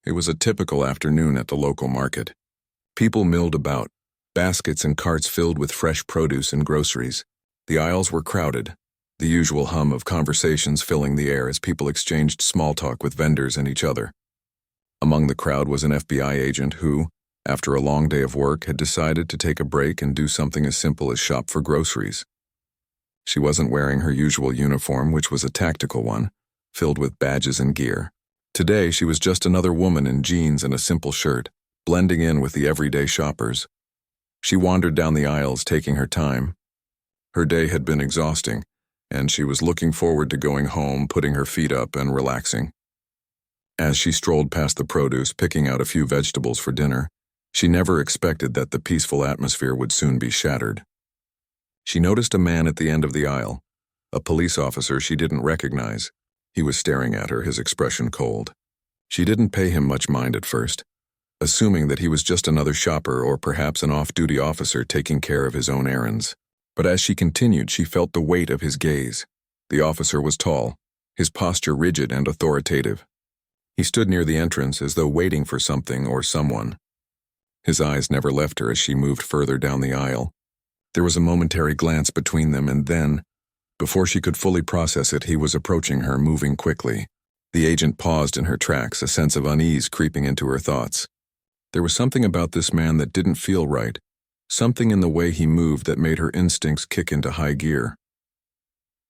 It was a typical afternoon at the local market. People milled about, baskets and carts filled with fresh produce and groceries. The aisles were crowded, the usual hum of conversations filling the air as people exchanged small talk with vendors and each other. Among the crowd was an FBI agent who, after a long day of work, had decided to take a break and do something as simple as shop for groceries. She wasn't wearing her usual uniform, which was a tactical one, filled with badges and gear. Today, she was just another woman in jeans and a simple shirt, blending in with the everyday shoppers. She wandered down the aisles, taking her time. Her day had been exhausting, and she was looking forward to going home, putting her feet up, and relaxing. As she strolled past the produce, picking out a few vegetables for dinner, she never expected that the peaceful atmosphere would soon be shattered. She noticed a man at the end of the aisle, a police officer she didn't recognize. He was staring at her, his expression cold. She didn't pay him much mind at first, assuming that he was just another shopper or perhaps an off-duty officer taking care of his own errands. But as she continued, she felt the weight of his gaze. The officer was tall, his posture rigid and authoritative. He stood near the entrance as though waiting for something or someone. His eyes never left her as she moved further down the aisle. There was a momentary glance between them, and then, before she could fully process it, he was approaching her, moving quickly. The agent paused in her tracks, a sense of unease creeping into her thoughts. There was something about this man that didn't feel right, something in the way he moved that made her instincts kick into high gear.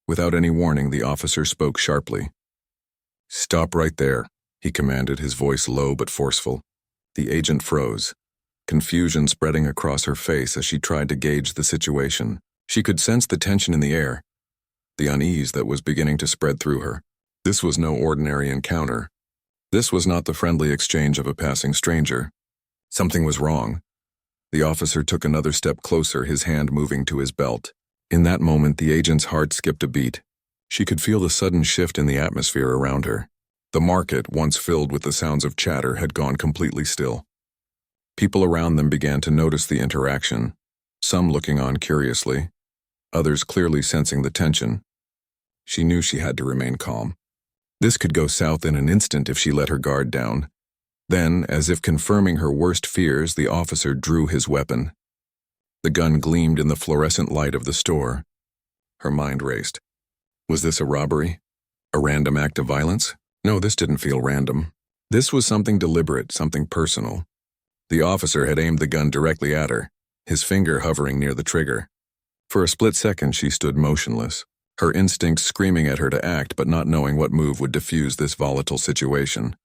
Without any warning, the officer spoke sharply. "Stop right there," he commanded, his voice low but forceful. The agent froze, confusion spreading across her face as she tried to gauge the situation. She could sense the tension in the air, the unease that was beginning to spread through her. This was no ordinary encounter. This was not the friendly exchange of a passing stranger. Something was wrong. The officer took another step closer, his hand moving to his belt. In that moment, the agent's heart skipped a beat. She could feel the sudden shift in the atmosphere around her. The market, once filled with the sounds of chatter, had gone completely still. People around them began to notice the interaction, some looking on curiously, others clearly sensing the tension. She knew she had to remain calm. This could go south in an instant if she let her guard down. Then, as if confirming her worst fears, the officer drew his weapon. The gun gleamed in the fluorescent light of the store. Her mind raced. Was this a robbery? A random act of violence? No, this didn't feel random. This was something deliberate, something personal. The officer had aimed the gun directly at her, his finger hovering near the trigger. For a split second, she stood motionless, her instincts screaming at her to act but not knowing what move would diffuse this volatile situation.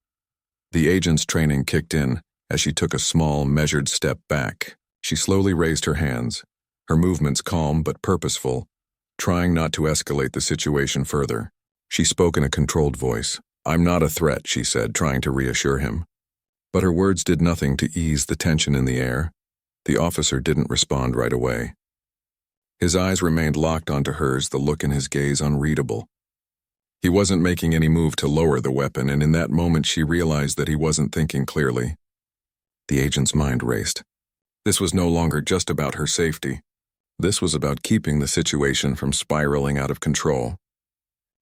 The agent's training kicked in as she took a small, measured step back. She slowly raised her hands, her movements calm but purposeful, trying not to escalate the situation further. She spoke in a controlled voice. "I'm not a threat," she said, trying to reassure him. But her words did nothing to ease the tension in the air. The officer didn't respond right away. His eyes remained locked onto hers, the look in his gaze unreadable. He wasn't making any move to lower the weapon, and in that moment she realized that he wasn't thinking clearly. The agent's mind raced. This was no longer just about her safety. This was about keeping the situation from spiraling out of control.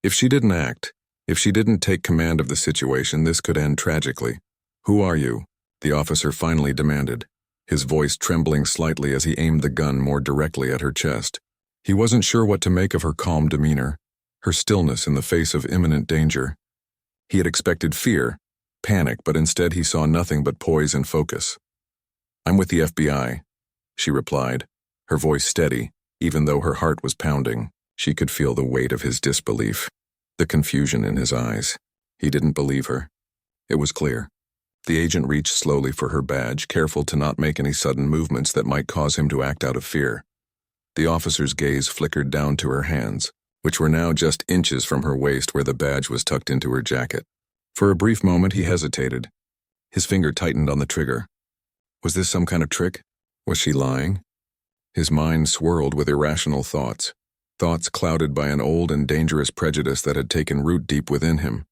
If she didn't act, if she didn't take command of the situation, this could end tragically. "Who are you?" the officer finally demanded, his voice trembling slightly as he aimed the gun more directly at her chest. He wasn't sure what to make of her calm demeanor, her stillness in the face of imminent danger. He had expected fear, panic, but instead he saw nothing but poise and focus. "I'm with the FBI," she replied, her voice steady, even though her heart was pounding. She could feel the weight of his disbelief, the confusion in his eyes. He didn't believe her. It was clear. The agent reached slowly for her badge, careful to not make any sudden movements that might cause him to act out of fear. The officer's gaze flickered down to her hands, which were now just inches from her waist where the badge was tucked into her jacket. For a brief moment he hesitated. His finger tightened on the trigger. Was this some kind of trick? Was she lying? His mind swirled with irrational thoughts, thoughts clouded by an old and dangerous prejudice that had taken root deep within him.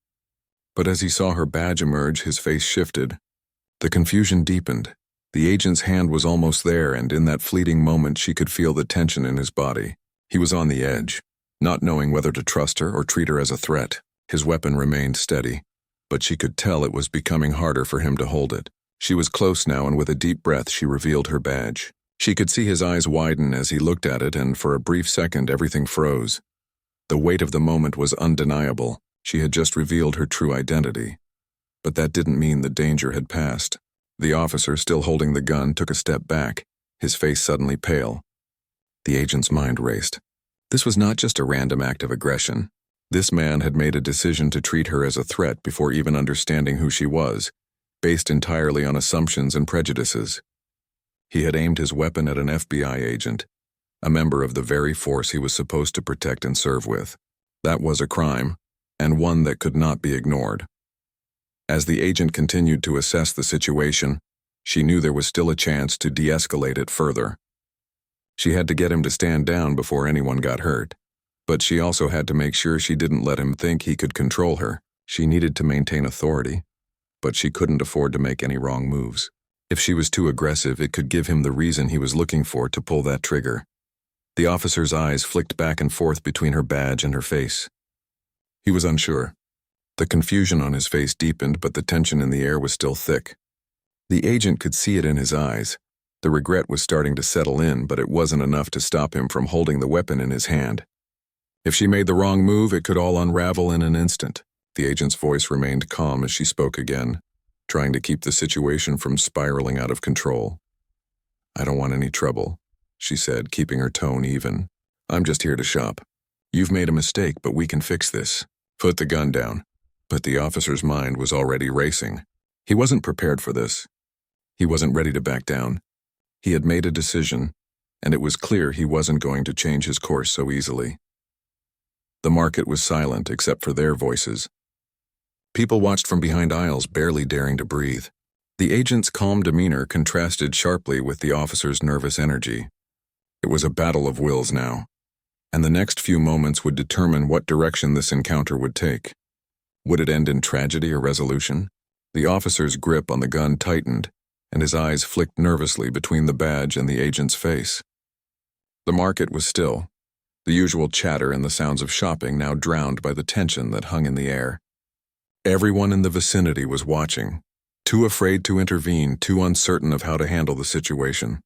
But as he saw her badge emerge, his face shifted. The confusion deepened. The agent's hand was almost there, and in that fleeting moment she could feel the tension in his body. He was on the edge, not knowing whether to trust her or treat her as a threat. His weapon remained steady, but she could tell it was becoming harder for him to hold it. She was close now, and with a deep breath she revealed her badge. She could see his eyes widen as he looked at it, and for a brief second everything froze. The weight of the moment was undeniable. She had just revealed her true identity. But that didn't mean the danger had passed. The officer, still holding the gun, took a step back, his face suddenly pale. The agent's mind raced. This was not just a random act of aggression. This man had made a decision to treat her as a threat before even understanding who she was, based entirely on assumptions and prejudices. He had aimed his weapon at an FBI agent, a member of the very force he was supposed to protect and serve with. That was a crime, and one that could not be ignored. As the agent continued to assess the situation, she knew there was still a chance to de-escalate it further. She had to get him to stand down before anyone got hurt, but she also had to make sure she didn't let him think he could control her. She needed to maintain authority, but she couldn't afford to make any wrong moves. If she was too aggressive, it could give him the reason he was looking for to pull that trigger. The officer's eyes flicked back and forth between her badge and her face. He was unsure. The confusion on his face deepened, but the tension in the air was still thick. The agent could see it in his eyes. The regret was starting to settle in, but it wasn't enough to stop him from holding the weapon in his hand. If she made the wrong move, it could all unravel in an instant. The agent's voice remained calm as she spoke again, trying to keep the situation from spiraling out of control. "I don't want any trouble," she said, keeping her tone even. "I'm just here to shop. You've made a mistake, but we can fix this. Put the gun down." But the officer's mind was already racing. He wasn't prepared for this. He wasn't ready to back down. He had made a decision, and it was clear he wasn't going to change his course so easily. The market was silent except for their voices. People watched from behind aisles, barely daring to breathe. The agent's calm demeanor contrasted sharply with the officer's nervous energy. It was a battle of wills now, and the next few moments would determine what direction this encounter would take. Would it end in tragedy or resolution? The officer's grip on the gun tightened, and his eyes flicked nervously between the badge and the agent's face. The market was still, the usual chatter and the sounds of shopping now drowned by the tension that hung in the air. Everyone in the vicinity was watching, too afraid to intervene, too uncertain of how to handle the situation.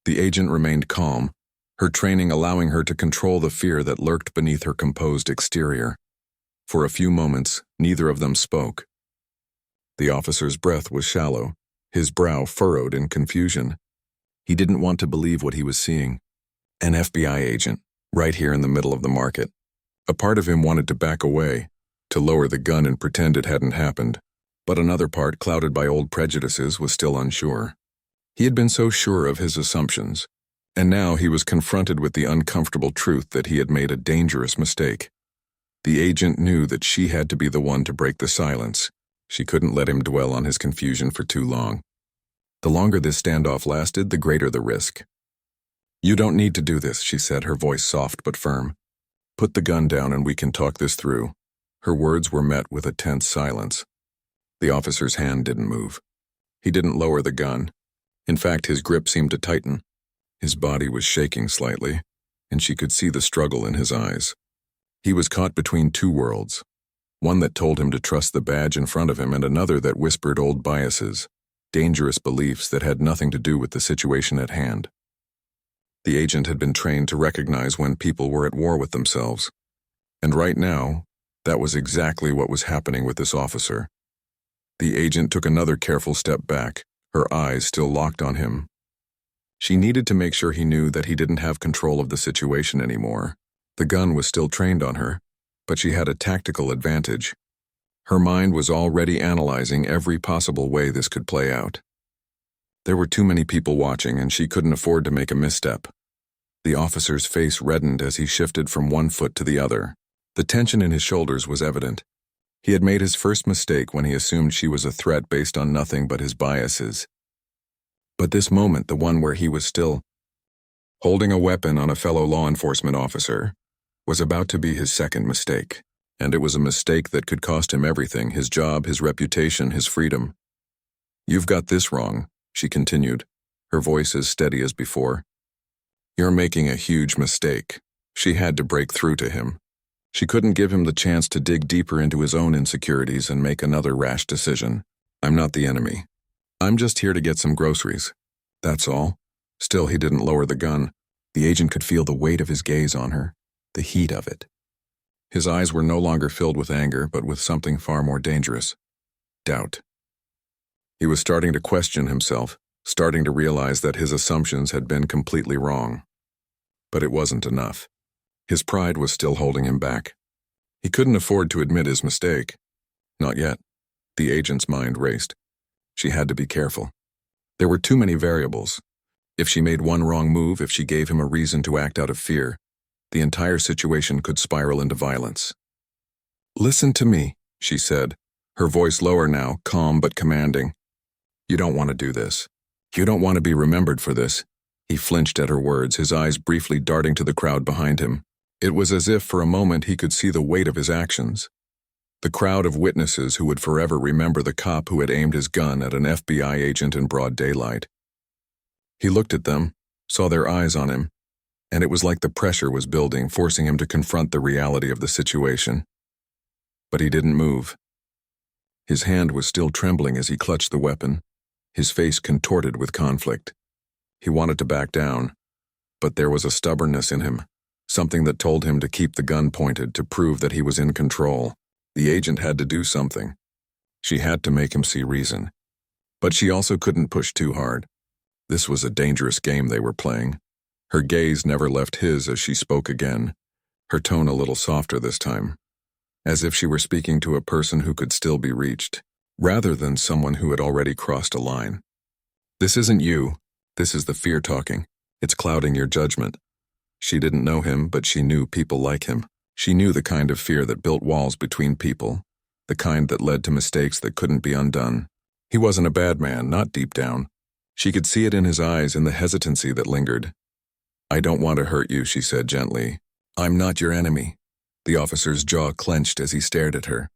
The agent remained calm, her training allowing her to control the fear that lurked beneath her composed exterior. For a few moments, neither of them spoke. The officer's breath was shallow, his brow furrowed in confusion. He didn't want to believe what he was seeing. An FBI agent, right here in the middle of the market. A part of him wanted to back away, to lower the gun and pretend it hadn't happened, but another part, clouded by old prejudices, was still unsure. He had been so sure of his assumptions, and now he was confronted with the uncomfortable truth that he had made a dangerous mistake. The agent knew that she had to be the one to break the silence. She couldn't let him dwell on his confusion for too long. The longer this standoff lasted, the greater the risk. "You don't need to do this," she said, her voice soft but firm. "Put the gun down and we can talk this through." Her words were met with a tense silence. The officer's hand didn't move. He didn't lower the gun. In fact, his grip seemed to tighten. His body was shaking slightly, and she could see the struggle in his eyes. He was caught between two worlds, one that told him to trust the badge in front of him and another that whispered old biases, dangerous beliefs that had nothing to do with the situation at hand. The agent had been trained to recognize when people were at war with themselves, and right now, that was exactly what was happening with this officer. The agent took another careful step back, her eyes still locked on him. She needed to make sure he knew that he didn't have control of the situation anymore. The gun was still trained on her, but she had a tactical advantage. Her mind was already analyzing every possible way this could play out. There were too many people watching, and she couldn't afford to make a misstep. The officer's face reddened as he shifted from one foot to the other. The tension in his shoulders was evident. He had made his first mistake when he assumed she was a threat based on nothing but his biases. But this moment, the one where he was still holding a weapon on a fellow law enforcement officer, was about to be his second mistake. And it was a mistake that could cost him everything: his job, his reputation, his freedom. "You've got this wrong," she continued, her voice as steady as before. "You're making a huge mistake." She had to break through to him. She couldn't give him the chance to dig deeper into his own insecurities and make another rash decision. I'm not the enemy. I'm just here to get some groceries. That's all. Still, he didn't lower the gun. The agent could feel the weight of his gaze on her, the heat of it. His eyes were no longer filled with anger, but with something far more dangerous. Doubt. He was starting to question himself, starting to realize that his assumptions had been completely wrong. But it wasn't enough. His pride was still holding him back. He couldn't afford to admit his mistake. Not yet. The agent's mind raced. She had to be careful. There were too many variables. If she made one wrong move, if she gave him a reason to act out of fear, the entire situation could spiral into violence. Listen to me, she said, her voice lower now, calm but commanding. You don't want to do this. You don't want to be remembered for this. He flinched at her words, his eyes briefly darting to the crowd behind him. It was as if for a moment he could see the weight of his actions. The crowd of witnesses who would forever remember the cop who had aimed his gun at an FBI agent in broad daylight. He looked at them, saw their eyes on him, and it was like the pressure was building, forcing him to confront the reality of the situation. But he didn't move. His hand was still trembling as he clutched the weapon, his face contorted with conflict. He wanted to back down, but there was a stubbornness in him, something that told him to keep the gun pointed, to prove that he was in control. The agent had to do something. She had to make him see reason. But she also couldn't push too hard. This was a dangerous game they were playing. Her gaze never left his as she spoke again, her tone a little softer this time, as if she were speaking to a person who could still be reached, rather than someone who had already crossed a line. This isn't you. This is the fear talking. It's clouding your judgment. She didn't know him, but she knew people like him. She knew the kind of fear that built walls between people, the kind that led to mistakes that couldn't be undone. He wasn't a bad man, not deep down. She could see it in his eyes, in the hesitancy that lingered. I don't want to hurt you, she said gently. I'm not your enemy. The officer's jaw clenched as he stared at her.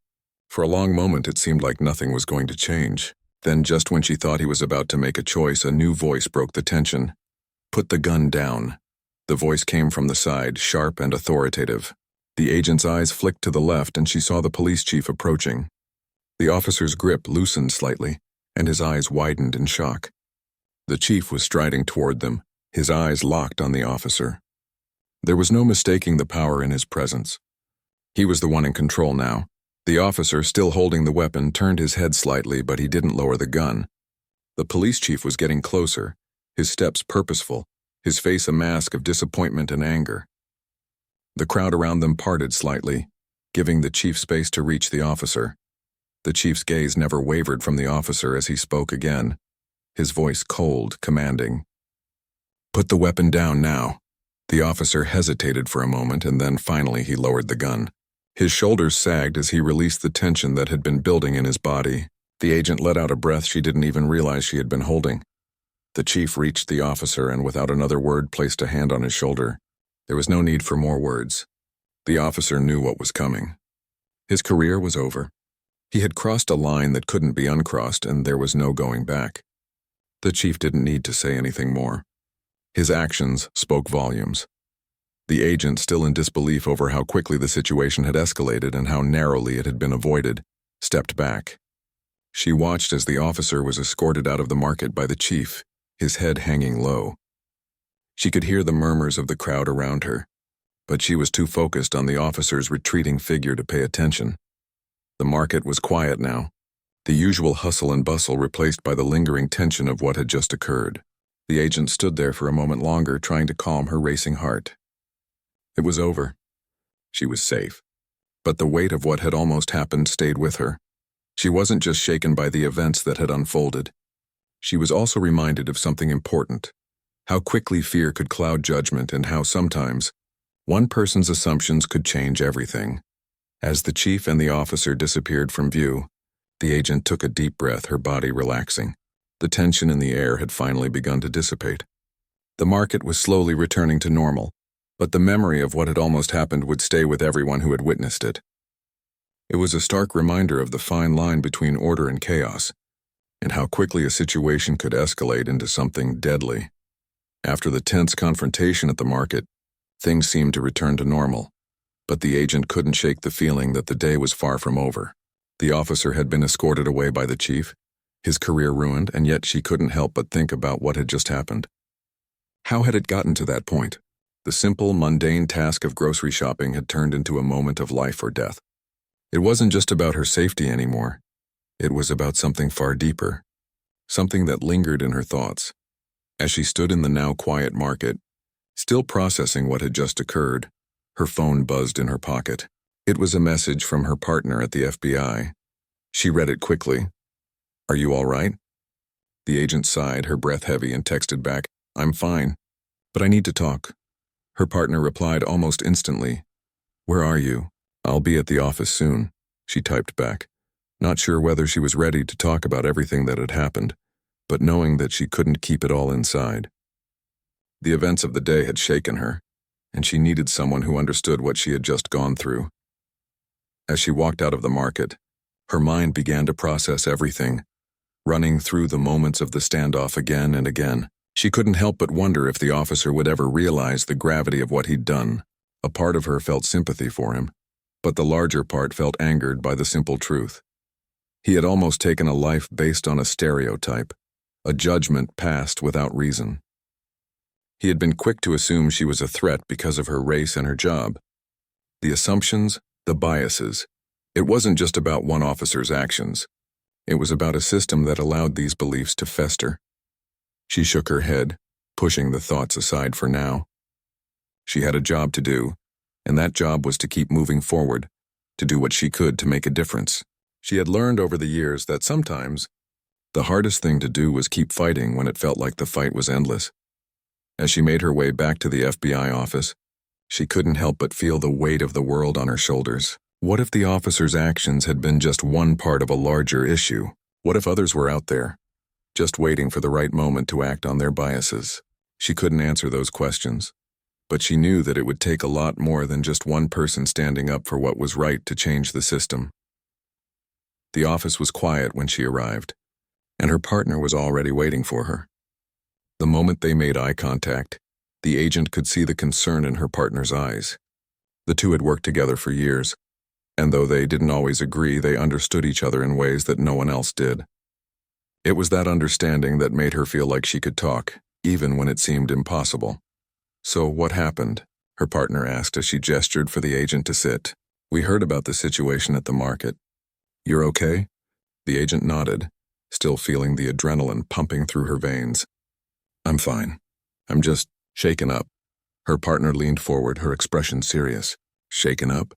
For a long moment it seemed like nothing was going to change. Then, just when she thought he was about to make a choice, a new voice broke the tension. Put the gun down. The voice came from the side, sharp and authoritative. The agent's eyes flicked to the left and she saw the police chief approaching. The officer's grip loosened slightly, and his eyes widened in shock. The chief was striding toward them, his eyes locked on the officer. There was no mistaking the power in his presence. He was the one in control now. The officer, still holding the weapon, turned his head slightly, but he didn't lower the gun. The police chief was getting closer, his steps purposeful, his face a mask of disappointment and anger. The crowd around them parted slightly, giving the chief space to reach the officer. The chief's gaze never wavered from the officer as he spoke again, his voice cold, commanding. Put the weapon down now. The officer hesitated for a moment, and then finally he lowered the gun. His shoulders sagged as he released the tension that had been building in his body. The agent let out a breath she didn't even realize she had been holding. The chief reached the officer and without another word placed a hand on his shoulder. There was no need for more words. The officer knew what was coming. His career was over. He had crossed a line that couldn't be uncrossed, and there was no going back. The chief didn't need to say anything more. His actions spoke volumes. The agent, still in disbelief over how quickly the situation had escalated and how narrowly it had been avoided, stepped back. She watched as the officer was escorted out of the market by the chief, his head hanging low. She could hear the murmurs of the crowd around her, but she was too focused on the officer's retreating figure to pay attention. The market was quiet now, the usual hustle and bustle replaced by the lingering tension of what had just occurred. The agent stood there for a moment longer, trying to calm her racing heart. It was over. She was safe. But the weight of what had almost happened stayed with her. She wasn't just shaken by the events that had unfolded. She was also reminded of something important, how quickly fear could cloud judgment and how sometimes one person's assumptions could change everything. As the chief and the officer disappeared from view, the agent took a deep breath, her body relaxing. The tension in the air had finally begun to dissipate. The market was slowly returning to normal, but the memory of what had almost happened would stay with everyone who had witnessed it. It was a stark reminder of the fine line between order and chaos, and how quickly a situation could escalate into something deadly. After the tense confrontation at the market, things seemed to return to normal. But the agent couldn't shake the feeling that the day was far from over. The officer had been escorted away by the chief, his career ruined, and yet she couldn't help but think about what had just happened. How had it gotten to that point? The simple, mundane task of grocery shopping had turned into a moment of life or death. It wasn't just about her safety anymore. It was about something far deeper, something that lingered in her thoughts. As she stood in the now quiet market, still processing what had just occurred, her phone buzzed in her pocket. It was a message from her partner at the FBI. She read it quickly. "Are you all right?" The agent sighed, her breath heavy, and texted back, "I'm fine, but I need to talk." Her partner replied almost instantly, "Where are you?" "I'll be at the office soon," she typed back, not sure whether she was ready to talk about everything that had happened, but knowing that she couldn't keep it all inside. The events of the day had shaken her, and she needed someone who understood what she had just gone through. As she walked out of the market, her mind began to process everything, running through the moments of the standoff again and again. She couldn't help but wonder if the officer would ever realize the gravity of what he'd done. A part of her felt sympathy for him, but the larger part felt angered by the simple truth. He had almost taken a life based on a stereotype, a judgment passed without reason. He had been quick to assume she was a threat because of her race and her job. The assumptions, the biases. It wasn't just about one officer's actions. It was about a system that allowed these beliefs to fester. She shook her head, pushing the thoughts aside for now. She had a job to do, and that job was to keep moving forward, to do what she could to make a difference. She had learned over the years that sometimes the hardest thing to do was keep fighting when it felt like the fight was endless. As she made her way back to the FBI office, she couldn't help but feel the weight of the world on her shoulders. What if the officer's actions had been just one part of a larger issue? What if others were out there, just waiting for the right moment to act on their biases? She couldn't answer those questions, but she knew that it would take a lot more than just one person standing up for what was right to change the system. The office was quiet when she arrived, and her partner was already waiting for her. The moment they made eye contact, the agent could see the concern in her partner's eyes. The two had worked together for years, and though they didn't always agree, they understood each other in ways that no one else did. It was that understanding that made her feel like she could talk, even when it seemed impossible. "So what happened?" her partner asked as she gestured for the agent to sit. "We heard about the situation at the market. You're okay?" The agent nodded, still feeling the adrenaline pumping through her veins. "I'm fine. I'm just shaken up." Her partner leaned forward, her expression serious. "Shaken up?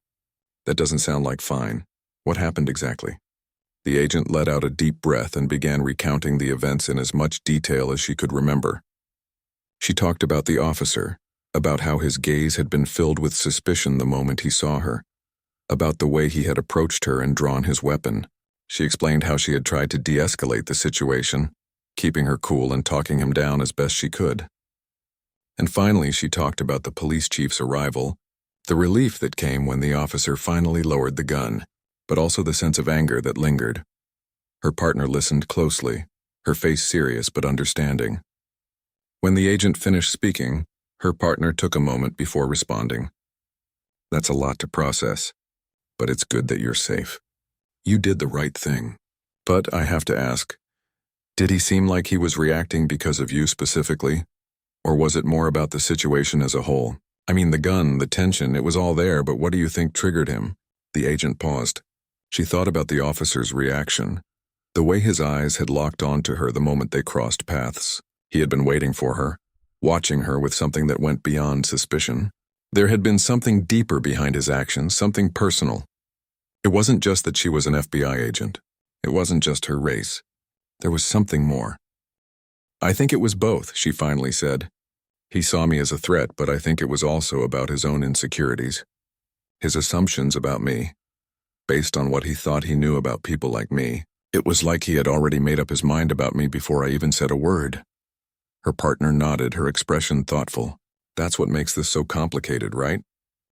That doesn't sound like fine. What happened exactly?" The agent let out a deep breath and began recounting the events in as much detail as she could remember. She talked about the officer, about how his gaze had been filled with suspicion the moment he saw her, about the way he had approached her and drawn his weapon. She explained how she had tried to de-escalate the situation, keeping her cool and talking him down as best she could. And finally, she talked about the police chief's arrival, the relief that came when the officer finally lowered the gun, but also the sense of anger that lingered. Her partner listened closely, her face serious but understanding. When the agent finished speaking, her partner took a moment before responding. "That's a lot to process, but it's good that you're safe. You did the right thing. But I have to ask, did he seem like he was reacting because of you specifically? Or was it more about the situation as a whole? I mean, the gun, the tension, it was all there, but what do you think triggered him?" The agent paused. She thought about the officer's reaction, the way his eyes had locked onto her the moment they crossed paths. He had been waiting for her, watching her with something that went beyond suspicion. There had been something deeper behind his actions, something personal. It wasn't just that she was an FBI agent. It wasn't just her race. There was something more. "I think it was both," she finally said. "He saw me as a threat, but I think it was also about his own insecurities. His assumptions about me, based on what he thought he knew about people like me. It was like he had already made up his mind about me before I even said a word." Her partner nodded, her expression thoughtful. "That's what makes this so complicated, right?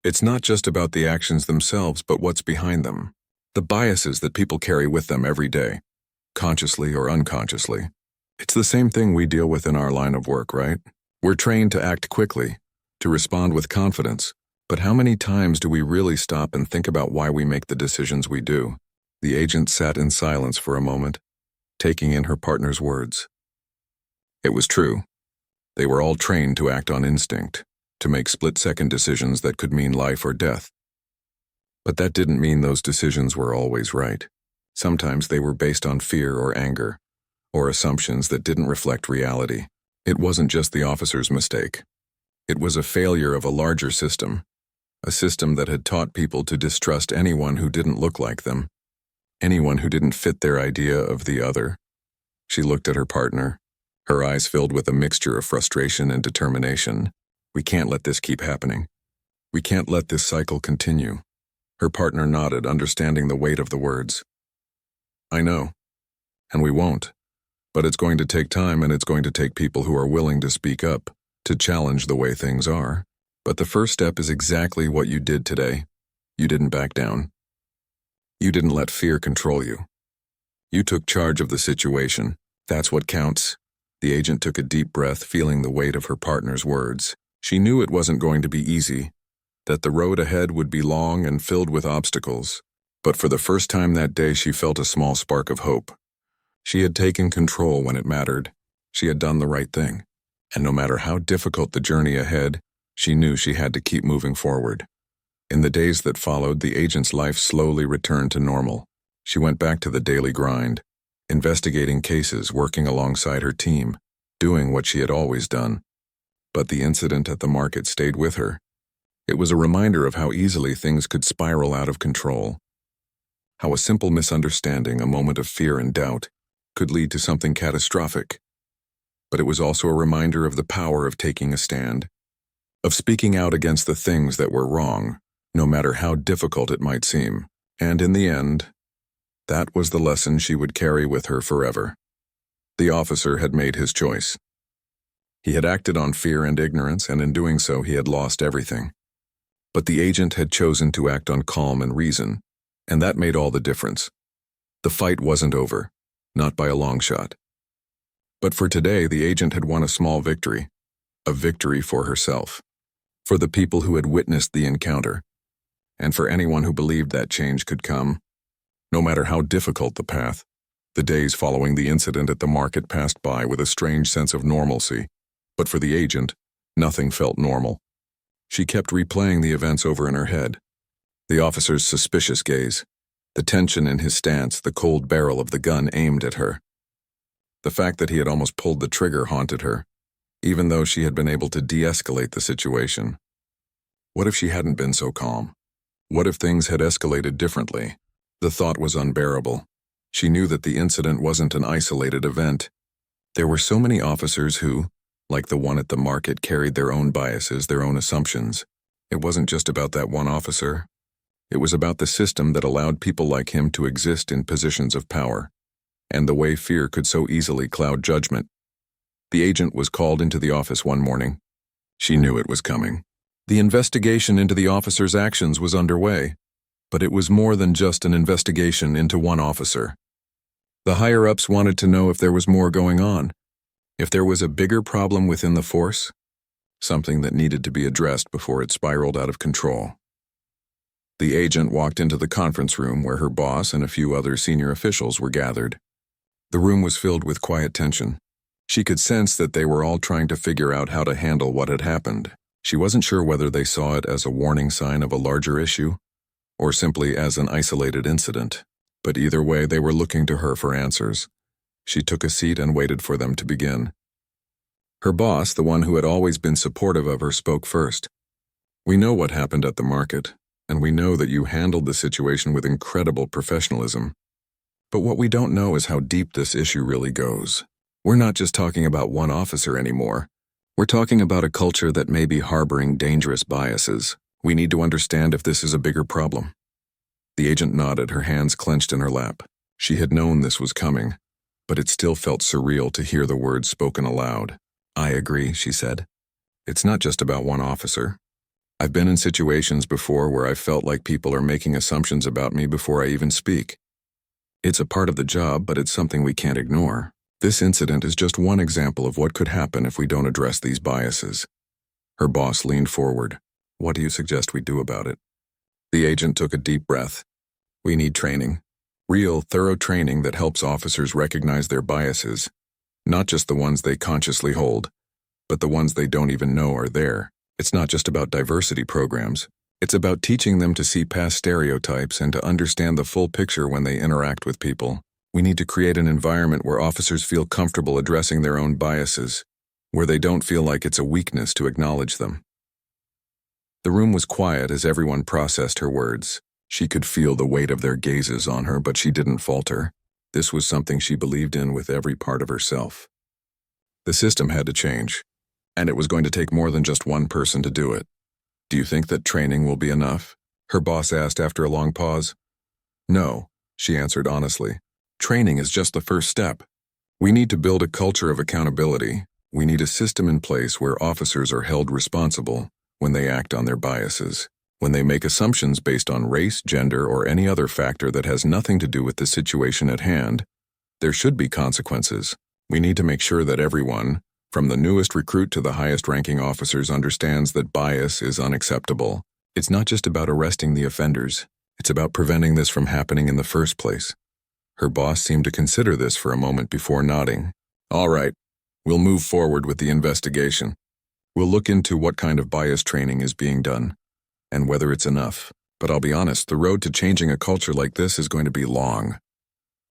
It's not just about the actions themselves, but what's behind them. The biases that people carry with them every day, consciously or unconsciously. It's the same thing we deal with in our line of work, right? We're trained to act quickly, to respond with confidence, But how many times do we really stop and think about why we make the decisions we do? The agent sat in silence for a moment, taking in her partner's words. It was true. They were all trained to act on instinct, to make split-second decisions that could mean life or death. But that didn't mean those decisions were always right. Sometimes they were based on fear or anger, or assumptions that didn't reflect reality. It wasn't just the officer's mistake. It was a failure of a larger system, a system that had taught people to distrust anyone who didn't look like them, anyone who didn't fit their idea of the other. She looked at her partner, her eyes filled with a mixture of frustration and determination. We can't let this keep happening. We can't let this cycle continue. Her partner nodded, understanding the weight of the words. I know, and we won't. But it's going to take time, and it's going to take people who are willing to speak up, to challenge the way things are. But the first step is exactly what you did today. You didn't back down. You didn't let fear control you. You took charge of the situation. That's what counts. The agent took a deep breath, feeling the weight of her partner's words. She knew it wasn't going to be easy, that the road ahead would be long and filled with obstacles. But for the first time that day, she felt a small spark of hope. She had taken control when it mattered. She had done the right thing. And no matter how difficult the journey ahead, she knew she had to keep moving forward. In the days that followed, the agent's life slowly returned to normal. She went back to the daily grind, investigating cases, working alongside her team, doing what she had always done. But the incident at the market stayed with her. It was a reminder of how easily things could spiral out of control. How a simple misunderstanding, a moment of fear and doubt, could lead to something catastrophic. But it was also a reminder of the power of taking a stand, of speaking out against the things that were wrong, no matter how difficult it might seem. And in the end, that was the lesson she would carry with her forever. The officer had made his choice. He had acted on fear and ignorance, and in doing so he had lost everything. But the agent had chosen to act on calm and reason, and that made all the difference. The fight wasn't over, not by a long shot. But for today, the agent had won a small victory, a victory for herself, for the people who had witnessed the encounter, and for anyone who believed that change could come. No matter how difficult the path, the days following the incident at the market passed by with a strange sense of normalcy. But for the agent, nothing felt normal. She kept replaying the events over in her head. The officer's suspicious gaze, the tension in his stance, the cold barrel of the gun aimed at her. The fact that he had almost pulled the trigger haunted her, even though she had been able to de-escalate the situation. What if she hadn't been so calm? What if things had escalated differently? The thought was unbearable. She knew that the incident wasn't an isolated event. There were so many officers who, like the one at the market, carried their own biases, their own assumptions. It wasn't just about that one officer. It was about the system that allowed people like him to exist in positions of power, and the way fear could so easily cloud judgment. The agent was called into the office one morning. She knew it was coming. The investigation into the officer's actions was underway, but it was more than just an investigation into one officer. The higher-ups wanted to know if there was more going on, if there was a bigger problem within the force, something that needed to be addressed before it spiraled out of control. The agent walked into the conference room where her boss and a few other senior officials were gathered. The room was filled with quiet tension. She could sense that they were all trying to figure out how to handle what had happened. She wasn't sure whether they saw it as a warning sign of a larger issue, or simply as an isolated incident. But either way, they were looking to her for answers. She took a seat and waited for them to begin. Her boss, the one who had always been supportive of her, spoke first. "We know what happened at the market, and we know that you handled the situation with incredible professionalism. But what we don't know is how deep this issue really goes. We're not just talking about one officer anymore. We're talking about a culture that may be harboring dangerous biases. We need to understand if this is a bigger problem." The agent nodded, her hands clenched in her lap. She had known this was coming, but it still felt surreal to hear the words spoken aloud. "I agree," she said. "It's not just about one officer. I've been in situations before where I felt like people are making assumptions about me before I even speak. It's a part of the job, but it's something we can't ignore. This incident is just one example of what could happen if we don't address these biases." Her boss leaned forward. What do you suggest we do about it? The agent took a deep breath. We need training. Real, thorough training that helps officers recognize their biases, not just the ones they consciously hold, but the ones they don't even know are there. It's not just about diversity programs. It's about teaching them to see past stereotypes and to understand the full picture when they interact with people. We need to create an environment where officers feel comfortable addressing their own biases, where they don't feel like it's a weakness to acknowledge them. The room was quiet as everyone processed her words. She could feel the weight of their gazes on her, but she didn't falter. This was something she believed in with every part of herself. The system had to change, and it was going to take more than just one person to do it. Do you think that training will be enough? Her boss asked after a long pause. No, she answered honestly. Training is just the first step. We need to build a culture of accountability. We need a system in place where officers are held responsible when they act on their biases, when they make assumptions based on race, gender, or any other factor that has nothing to do with the situation at hand. There should be consequences. We need to make sure that everyone, from the newest recruit to the highest-ranking officers, understands that bias is unacceptable. It's not just about arresting the offenders. It's about preventing this from happening in the first place. Her boss seemed to consider this for a moment before nodding. All right, we'll move forward with the investigation. We'll look into what kind of bias training is being done, and whether it's enough. But I'll be honest, the road to changing a culture like this is going to be long.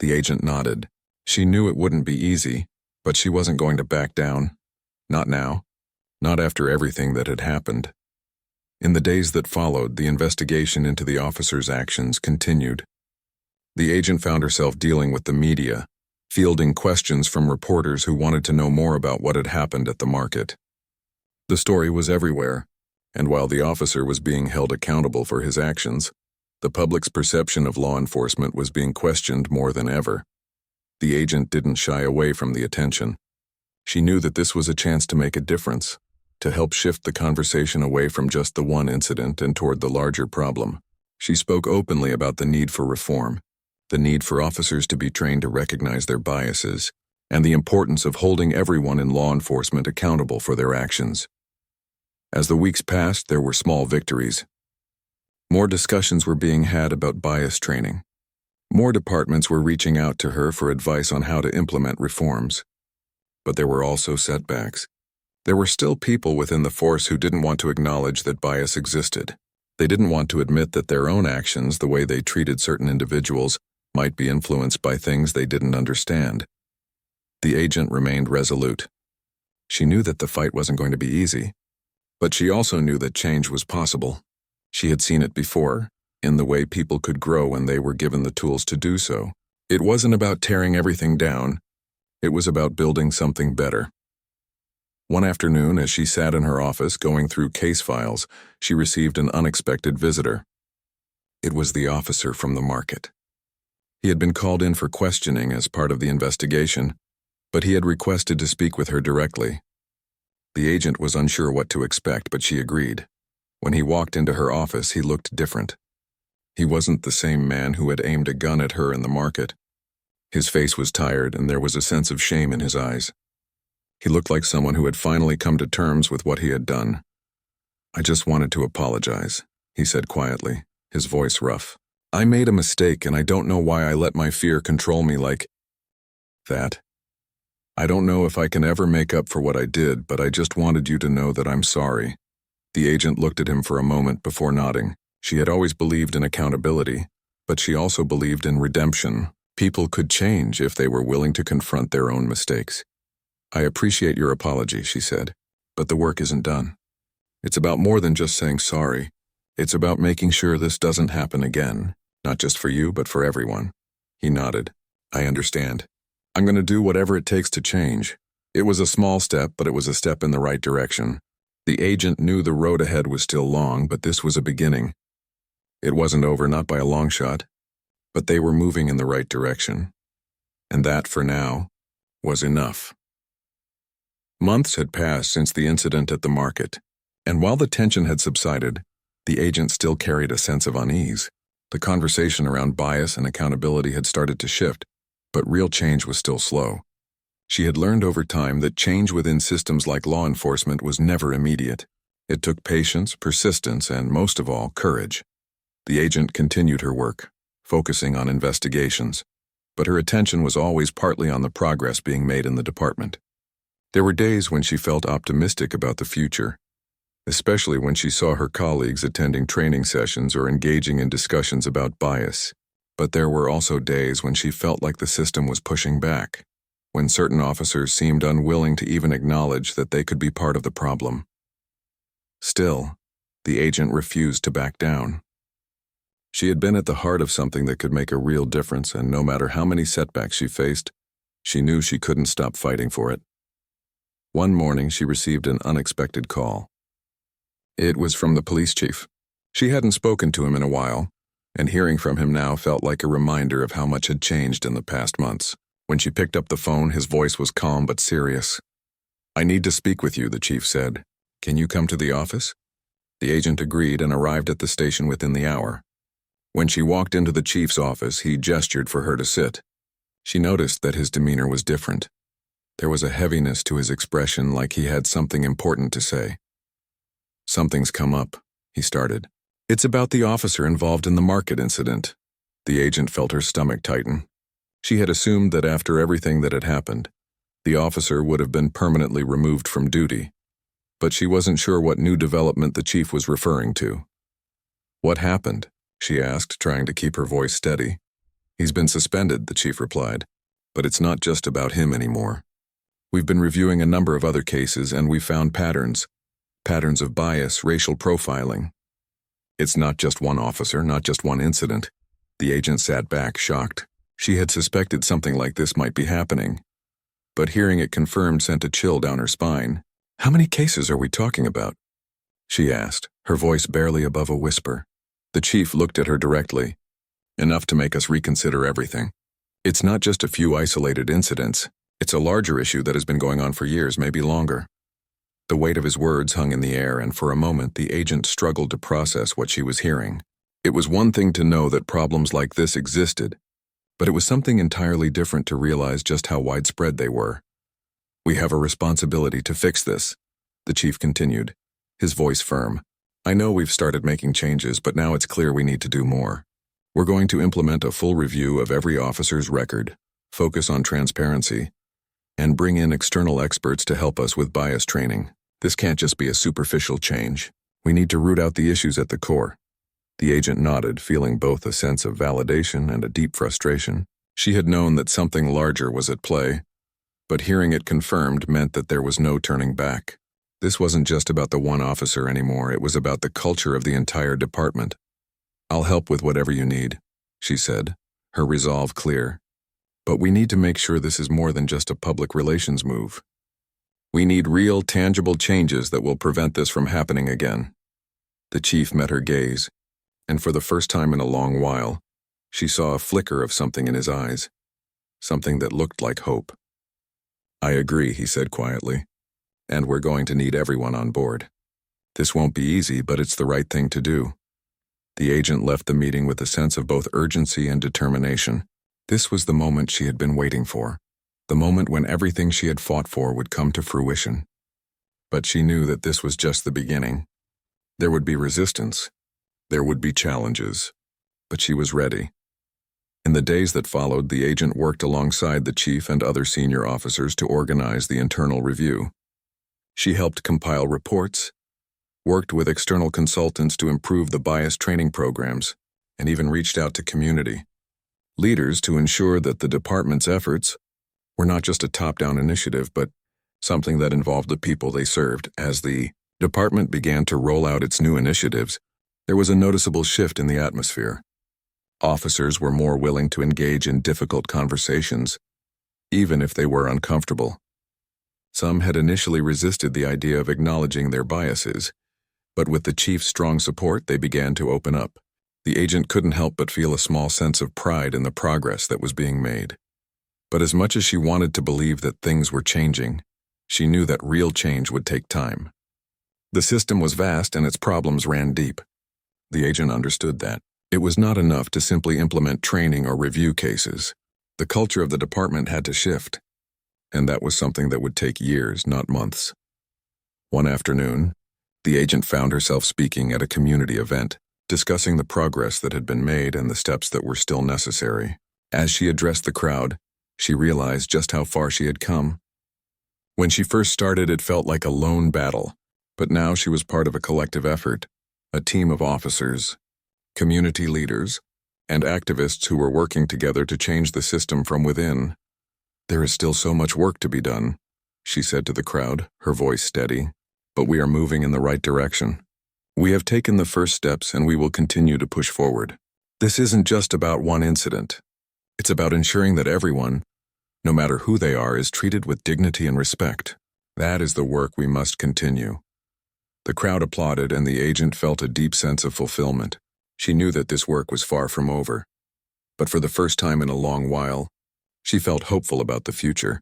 The agent nodded. She knew it wouldn't be easy, but she wasn't going to back down. Not now. Not after everything that had happened. In the days that followed, the investigation into the officers' actions continued. The agent found herself dealing with the media, fielding questions from reporters who wanted to know more about what had happened at the market. The story was everywhere, and while the officer was being held accountable for his actions, the public's perception of law enforcement was being questioned more than ever. The agent didn't shy away from the attention. She knew that this was a chance to make a difference, to help shift the conversation away from just the one incident and toward the larger problem. She spoke openly about the need for reform, the need for officers to be trained to recognize their biases, and the importance of holding everyone in law enforcement accountable for their actions. As the weeks passed, there were small victories. More discussions were being had about bias training. More departments were reaching out to her for advice on how to implement reforms. But there were also setbacks. There were still people within the force who didn't want to acknowledge that bias existed. They didn't want to admit that their own actions, the way they treated certain individuals, might be influenced by things they didn't understand. The agent remained resolute. She knew that the fight wasn't going to be easy, but she also knew that change was possible. She had seen it before, in the way people could grow when they were given the tools to do so. It wasn't about tearing everything down. It was about building something better. One afternoon, as she sat in her office going through case files, she received an unexpected visitor. It was the officer from the market. He had been called in for questioning as part of the investigation, but he had requested to speak with her directly. The agent was unsure what to expect, but she agreed. When he walked into her office, he looked different. He wasn't the same man who had aimed a gun at her in the market. His face was tired, and there was a sense of shame in his eyes. He looked like someone who had finally come to terms with what he had done. "I just wanted to apologize," he said quietly, his voice rough. "I made a mistake, and I don't know why I let my fear control me like that. I don't know if I can ever make up for what I did, but I just wanted you to know that I'm sorry." The agent looked at him for a moment before nodding. She had always believed in accountability, but she also believed in redemption. People could change if they were willing to confront their own mistakes. "I appreciate your apology," she said, "but the work isn't done. It's about more than just saying sorry. It's about making sure this doesn't happen again, not just for you, but for everyone." He nodded. "I understand. I'm going to do whatever it takes to change." It was a small step, but it was a step in the right direction. The agent knew the road ahead was still long, but this was a beginning. It wasn't over, not by a long shot, but they were moving in the right direction. And that, for now, was enough. Months had passed since the incident at the market, and while the tension had subsided, the agent still carried a sense of unease. The conversation around bias and accountability had started to shift, but real change was still slow. She had learned over time that change within systems like law enforcement was never immediate. It took patience, persistence, and most of all, courage. The agent continued her work, focusing on investigations, but her attention was always partly on the progress being made in the department. There were days when she felt optimistic about the future, especially when she saw her colleagues attending training sessions or engaging in discussions about bias. But there were also days when she felt like the system was pushing back, when certain officers seemed unwilling to even acknowledge that they could be part of the problem. Still, the agent refused to back down. She had been at the heart of something that could make a real difference, and no matter how many setbacks she faced, she knew she couldn't stop fighting for it. One morning, she received an unexpected call. It was from the police chief. She hadn't spoken to him in a while, and hearing from him now felt like a reminder of how much had changed in the past months. When she picked up the phone, his voice was calm but serious. "I need to speak with you," the chief said. "Can you come to the office?" The agent agreed and arrived at the station within the hour. When she walked into the chief's office, he gestured for her to sit. She noticed that his demeanor was different. There was a heaviness to his expression, like he had something important to say. "Something's come up," he started. "It's about the officer involved in the market incident." The agent felt her stomach tighten. She had assumed that after everything that had happened, the officer would have been permanently removed from duty, but she wasn't sure what new development the chief was referring to. "What happened?" she asked, trying to keep her voice steady. "He's been suspended," the chief replied, "but it's not just about him anymore. We've been reviewing a number of other cases, and we found patterns of bias, racial profiling. It's not just one officer, not just one incident." The agent sat back, shocked. She had suspected something like this might be happening, but hearing it confirmed sent a chill down her spine. "How many cases are we talking about?" she asked, her voice barely above a whisper. The chief looked at her directly. "Enough to make us reconsider everything. It's not just a few isolated incidents. It's a larger issue that has been going on for years, maybe longer." The weight of his words hung in the air, and for a moment the agent struggled to process what she was hearing. It was one thing to know that problems like this existed, but it was something entirely different to realize just how widespread they were. "We have a responsibility to fix this," the chief continued, his voice firm. "I know we've started making changes, but now it's clear we need to do more. We're going to implement a full review of every officer's record, focus on transparency, and bring in external experts to help us with bias training. This can't just be a superficial change. We need to root out the issues at the core." The agent nodded, feeling both a sense of validation and a deep frustration. She had known that something larger was at play, but hearing it confirmed meant that there was no turning back. This wasn't just about the one officer anymore, it was about the culture of the entire department. "I'll help with whatever you need," she said, her resolve clear. "But we need to make sure this is more than just a public relations move. We need real, tangible changes that will prevent this from happening again." The chief met her gaze, and for the first time in a long while, she saw a flicker of something in his eyes, something that looked like hope. "I agree," he said quietly, "and we're going to need everyone on board. This won't be easy, but it's the right thing to do." The agent left the meeting with a sense of both urgency and determination. This was the moment she had been waiting for, the moment when everything she had fought for would come to fruition. But she knew that this was just the beginning. There would be resistance. There would be challenges. But she was ready. In the days that followed, the agent worked alongside the chief and other senior officers to organize the internal review. She helped compile reports, worked with external consultants to improve the bias training programs, and even reached out to community leaders to ensure that the department's efforts were not just a top-down initiative, but something that involved the people they served. As the department began to roll out its new initiatives, there was a noticeable shift in the atmosphere. Officers were more willing to engage in difficult conversations, even if they were uncomfortable. Some had initially resisted the idea of acknowledging their biases, but with the chief's strong support, they began to open up. The agent couldn't help but feel a small sense of pride in the progress that was being made. But as much as she wanted to believe that things were changing, she knew that real change would take time. The system was vast and its problems ran deep. The agent understood that. It was not enough to simply implement training or review cases. The culture of the department had to shift, and that was something that would take years, not months. One afternoon, The agent found herself speaking at a community event, discussing the progress that had been made and the steps that were still necessary. As she addressed the crowd, she realized just how far she had come. When she first started, it felt like a lone battle, but now she was part of a collective effort, a team of officers, community leaders, and activists who were working together to change the system from within. "There is still so much work to be done," she said to the crowd, her voice steady, "but we are moving in the right direction. We have taken the first steps and we will continue to push forward. This isn't just about one incident. It's about ensuring that everyone, no matter who they are, is treated with dignity and respect. That is the work we must continue." The crowd applauded and the agent felt a deep sense of fulfillment. She knew that this work was far from over. But for the first time in a long while, she felt hopeful about the future.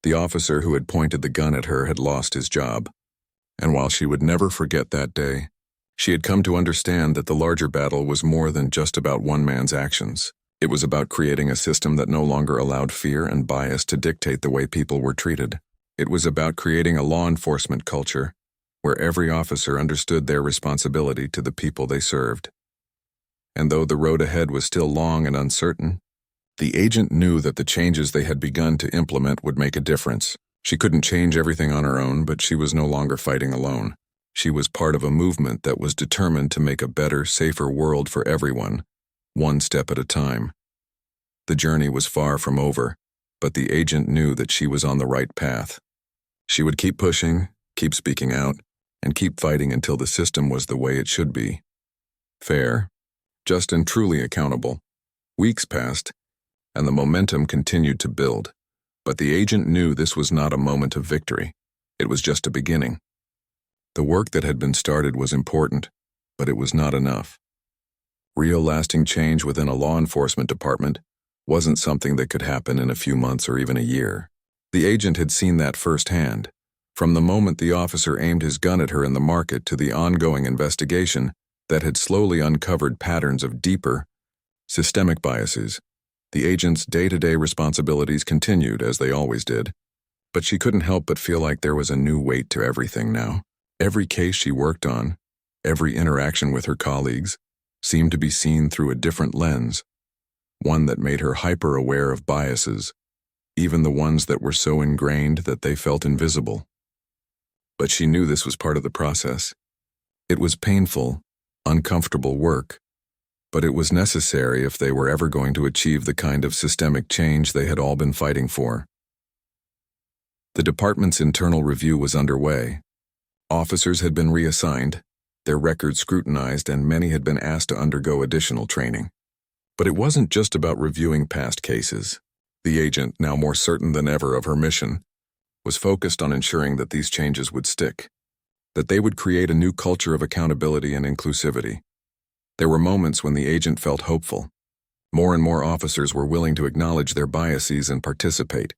The officer who had pointed the gun at her had lost his job. And while she would never forget that day, she had come to understand that the larger battle was more than just about one man's actions. It was about creating a system that no longer allowed fear and bias to dictate the way people were treated. It was about creating a law enforcement culture where every officer understood their responsibility to the people they served. And though the road ahead was still long and uncertain, the agent knew that the changes they had begun to implement would make a difference. She couldn't change everything on her own, but she was no longer fighting alone. She was part of a movement that was determined to make a better, safer world for everyone, one step at a time. The journey was far from over, but the agent knew that she was on the right path. She would keep pushing, keep speaking out, and keep fighting until the system was the way it should be. Fair, just and truly accountable. Weeks passed, and the momentum continued to build. But the agent knew this was not a moment of victory. It was just a beginning. The work that had been started was important, but it was not enough. Real lasting change within a law enforcement department wasn't something that could happen in a few months or even a year. The agent had seen that firsthand. From the moment the officer aimed his gun at her in the market to the ongoing investigation that had slowly uncovered patterns of deeper, systemic biases, the agent's day-to-day responsibilities continued as they always did. But she couldn't help but feel like there was a new weight to everything now. Every case she worked on, every interaction with her colleagues, seemed to be seen through a different lens, one that made her hyper-aware of biases, even the ones that were so ingrained that they felt invisible. But she knew this was part of the process. It was painful, uncomfortable work, but it was necessary if they were ever going to achieve the kind of systemic change they had all been fighting for. The department's internal review was underway. Officers had been reassigned, their records scrutinized, and many had been asked to undergo additional training. But it wasn't just about reviewing past cases. The agent, now more certain than ever of her mission, was focused on ensuring that these changes would stick, that they would create a new culture of accountability and inclusivity. There were moments when the agent felt hopeful. More and more officers were willing to acknowledge their biases and participate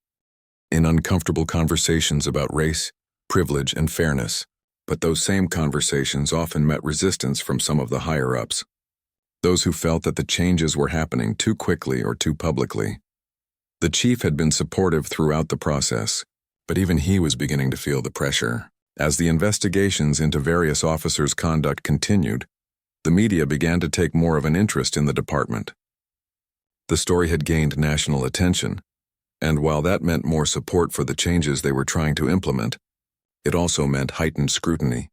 in uncomfortable conversations about race, privilege, and fairness. But those same conversations often met resistance from some of the higher-ups, those who felt that the changes were happening too quickly or too publicly. The chief had been supportive throughout the process, but even he was beginning to feel the pressure. As the investigations into various officers' conduct continued, the media began to take more of an interest in the department. The story had gained national attention, and while that meant more support for the changes they were trying to implement, it also meant heightened scrutiny.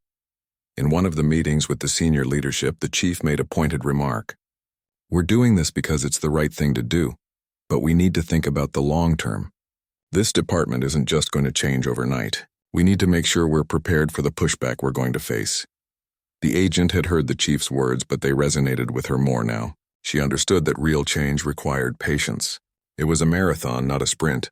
In one of the meetings with the senior leadership, the chief made a pointed remark. "We're doing this because it's the right thing to do, but we need to think about the long term. This department isn't just going to change overnight. We need to make sure we're prepared for the pushback we're going to face." The agent had heard the chief's words, but they resonated with her more now. She understood that real change required patience. It was a marathon, not a sprint.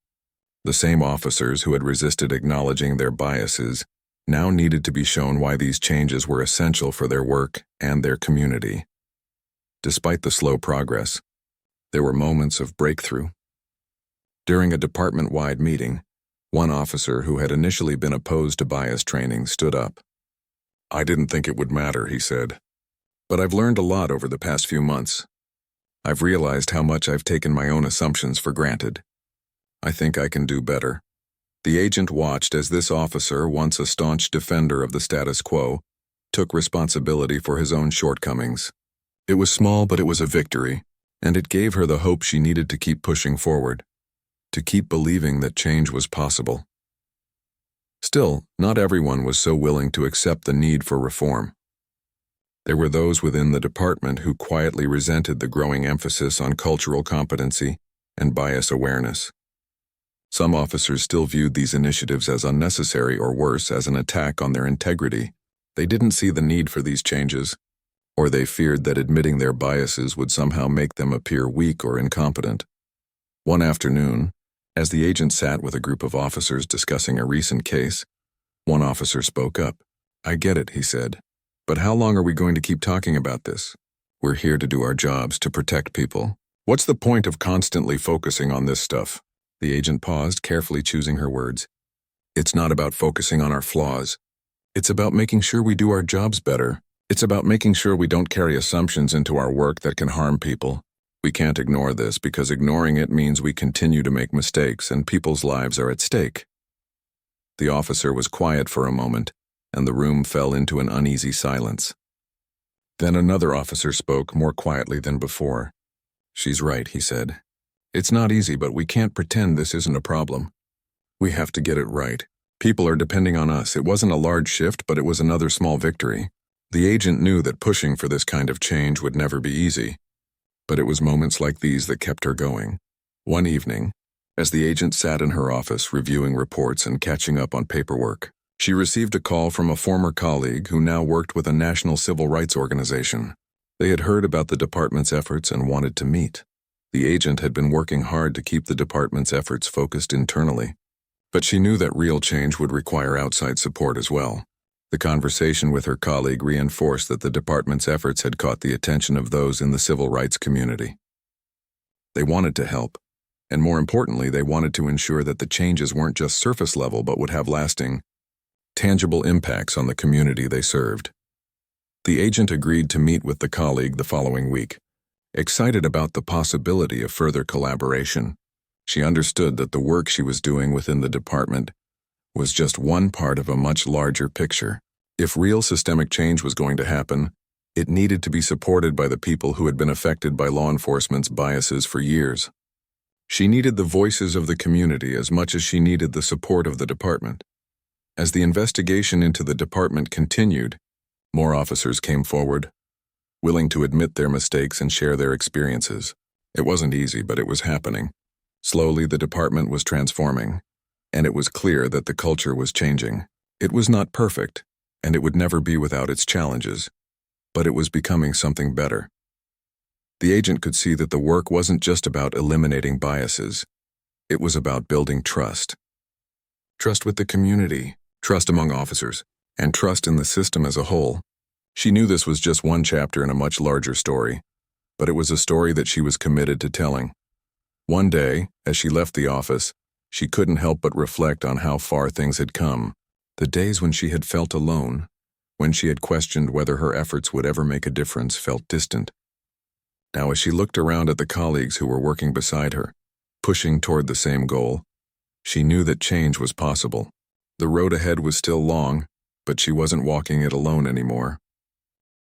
The same officers who had resisted acknowledging their biases now needed to be shown why these changes were essential for their work and their community. Despite the slow progress, there were moments of breakthrough. During a department-wide meeting, one officer who had initially been opposed to bias training stood up. "I didn't think it would matter," he said. "But I've learned a lot over the past few months. I've realized how much I've taken my own assumptions for granted. I think I can do better." The agent watched as this officer, once a staunch defender of the status quo, took responsibility for his own shortcomings. It was small, but it was a victory, and it gave her the hope she needed to keep pushing forward, to keep believing that change was possible. Still, not everyone was so willing to accept the need for reform. There were those within the department who quietly resented the growing emphasis on cultural competency and bias awareness. Some officers still viewed these initiatives as unnecessary or worse, as an attack on their integrity. They didn't see the need for these changes, or they feared that admitting their biases would somehow make them appear weak or incompetent. One afternoon, as the agent sat with a group of officers discussing a recent case, one officer spoke up. "I get it," he said, "but how long are we going to keep talking about this? We're here to do our jobs, to protect people. What's the point of constantly focusing on this stuff?" The agent paused, carefully choosing her words. "It's not about focusing on our flaws. It's about making sure we do our jobs better. It's about making sure we don't carry assumptions into our work that can harm people. We can't ignore this, because ignoring it means we continue to make mistakes and people's lives are at stake." The officer was quiet for a moment, and the room fell into an uneasy silence. Then another officer spoke, more quietly than before. "She's right," he said. "It's not easy, but we can't pretend this isn't a problem. We have to get it right. People are depending on us. It wasn't a large shift, but it was another small victory." The agent knew that pushing for this kind of change would never be easy, but it was moments like these that kept her going. One evening, as the agent sat in her office reviewing reports and catching up on paperwork, she received a call from a former colleague who now worked with a national civil rights organization. They had heard about the department's efforts and wanted to meet. The agent had been working hard to keep the department's efforts focused internally, but she knew that real change would require outside support as well. The conversation with her colleague reinforced that the department's efforts had caught the attention of those in the civil rights community. They wanted to help, and more importantly, they wanted to ensure that the changes weren't just surface level but would have lasting, tangible impacts on the community they served. The agent agreed to meet with the colleague the following week, excited about the possibility of further collaboration. She understood that the work she was doing within the department was just one part of a much larger picture. If real systemic change was going to happen, it needed to be supported by the people who had been affected by law enforcement's biases for years. She needed the voices of the community as much as she needed the support of the department. As the investigation into the department continued, more officers came forward, willing to admit their mistakes and share their experiences. It wasn't easy, but it was happening. Slowly, the department was transforming, and it was clear that the culture was changing. It was not perfect, and it would never be without its challenges, but it was becoming something better. The agent could see that the work wasn't just about eliminating biases. It was about building trust. Trust with the community, trust among officers, and trust in the system as a whole. She knew this was just one chapter in a much larger story, but it was a story that she was committed to telling. One day, as she left the office, she couldn't help but reflect on how far things had come. The days when she had felt alone, when she had questioned whether her efforts would ever make a difference, felt distant. Now, as she looked around at the colleagues who were working beside her, pushing toward the same goal, she knew that change was possible. The road ahead was still long, but she wasn't walking it alone anymore.